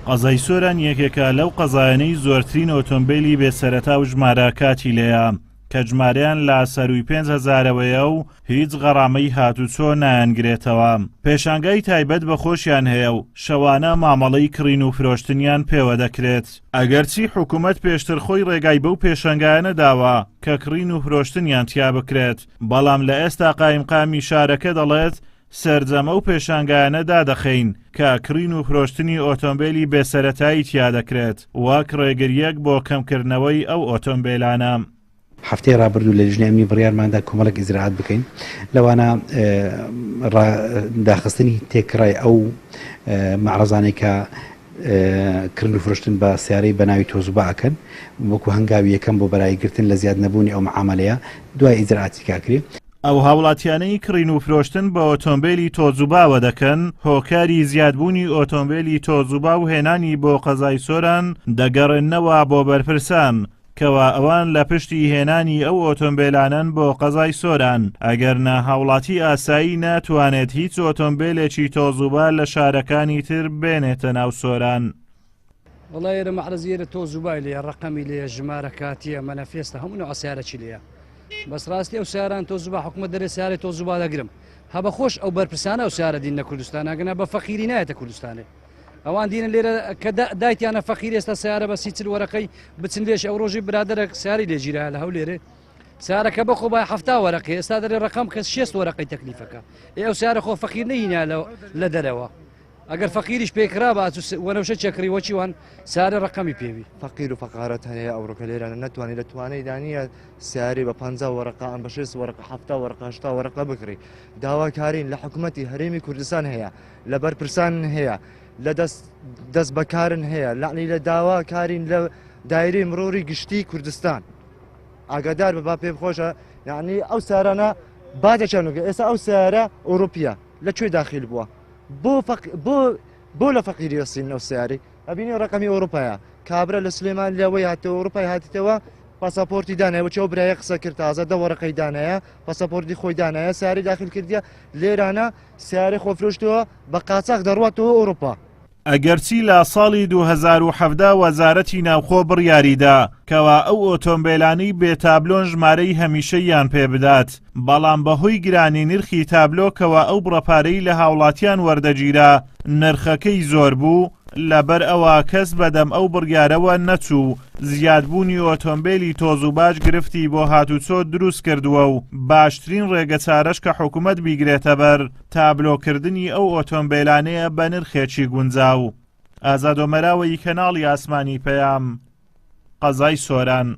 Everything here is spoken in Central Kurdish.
قەزای سۆران یەکێکە لەو قەزایانەی زۆرترین ئۆتۆمبیلی بێسەرەتا و ژمارە کاتی لێیە کە ژمارەیان لە سەرووی 5,000ەوەیە و هیچ غەڕامەی هاتوچۆ نایانگرێتەوە. پێشانگای تایبەت بە خۆشیان هەیە و شەوانە مامەڵەی کڕین و فرۆشتنیان پێوە دەکرێت. ئەگەرچی حکوومەت پێشتر خۆی ڕێگای بەو پێشانگایانە داوە کە کڕین و فرۆشتنیان تیا بکرێت، بەڵام لە ئێستا قایمقامی شارەکە دەڵێت سەرجەمە و پێشانگایانە دادەخەین کە کڕین و فرۆشتنی ئۆتۆمبیلی بێسەرەتایی تیا دەکرێت وەک ڕێگریەک بۆ کەمکردنەوەی ئەو ئۆتۆمبیلانە. هەفتەی ڕابردوو لە ژنێمی بڕیارماندا کۆمەڵێک ئیزراعات بکەین لەوانە داخستنی تێکڕای ئەو معرەزانەی کە کردن و فرۆشتن بە سیارەی بەناوی تۆزوبا ئەکەن وەکو هەنگاوی یەکەم بۆ بەرایگرتن لە زیاد نەبوونی ئەو معاملەیە دوای ئیزراعاتی کاکرێ. ئەو هاوڵاتیانەی کڕین و فرۆشتن بە ئۆتۆمبیلی تۆزوباوە دەکەن هۆکاری زیادبوونی ئۆتۆمبیلی تۆزوبا و هێنانی بۆ قەزای سۆران دەگەڕێنەوە بۆ بەرپرسان کەوا ئەوان لە پشتی هێنانی ئەو ئۆتۆمبیلانن بۆ قەزای سۆران ئەگەرنە هاوڵاتی ئاسایی ناتوانێت هیچ ئۆتۆمبیلێکی تۆزوبا لە شارەکانی تر بێنێتە ناو سۆران. وڵای ئێرە مەحرەزیێرە تۆزوبای لێ ڕقەمی لێ ژمارە کاتیە مەنەفێستە هەموو ئاسیارەکی لێە بەس ڕاستی ئەو سیاران تۆزوبا حکومەت دەرێ سیارەی تۆزوبا دەگرم هەبە خۆش ئەو بەرپرسانە ئەو سیارە دینە کوردستان ئەگەنە بە فەقیری نایەتە کوردستانێ ئەوان دینە لێرە کە دایتیانە فەقیر ئێستا سیارە بە 30 وەرەقەی بچن لێش ئەو ڕۆژی برادەرە سیاری لێگیرا لە هەولێرێ سیارەکە بەخۆ بای 70 وەرەقی ئێستا دەرێ ڕقم کە 6 وەرەقەی تەکلیفەکە ئەو سیارە خۆ فەقیر نەهینا لە دەرەوە ئەگەر فەقیریش پێکرا بە وەنەوشە چەکریوەچی وان سیارە ڕقەمی پێوی فەقیر و فەقارەت هەیە ئەوڕۆکە لێرانە نەتوانانی لە توانەی دانیە سیاری بە 50 وەرەقە ئەم بە 6 وەرەقە 70 وەرەقە 80 وەرەقە بکڕی داواکارین لە حکوومەتی هەرێمی کوردستان هەیە لە بەرپرسان هەیە لە دەست بەکارن هەیە لەعنی لە داواکارین لە دایرەی مرۆری گشتی کوردستان ئاگادار بە با پێ بخۆشە یعنی ئەو سیارانە بادەچەنوگە ئێستا ئەو سیارە ئۆروپیە لەکوێ داخل بووە بۆ لە فەقیری ئەسین ئەو سیاری ئەبینی ڕقەمی ئۆروپایە کابرا لە سلێمان لەوەی هاتەوە ئۆروپای هاتیتەوە پاسەپۆرتی دانایە چەو برایە قسە کرد تازە 10 وەرەقەی دانایە پاسەپۆرتی خۆی دانایە سیاری داخل کردیە لێرانە سیاری خۆفرۆشتەوە بە قاچاق دەڕواتەوە ئۆروپا. ئەگەرچی لە ساڵی 2017 وەزارەتی ناوخۆ بڕیاریدا کەوا ئەو ئۆتۆمبیلانەی بێتابلۆن ژمارەی هەمیشەیان پێ بدات بەڵام بەهۆی گرانی نرخی تابلۆ کەوا ئەو بڕەپارەی لە هاوڵاتیان وەردەگیرا نرخەکەی زۆر بوو لەبەر ئەوە کەس بەدەم ئەو بڕیارەوە نەچوو زیادبوونی ئۆتۆمبیلی تۆزوباش گرفتی بۆ هاتوچۆ دروست کردووە و باشترین ڕێگە چارەش کە حکوومەت بیگرێتە بەر تابلۆکردنی ئەو ئۆتۆمبیلانەیە بە نرخێکی گونجاو. ئازاد و مەراوەی کەناڵی ئاسمانی پەیام قەزای سۆران.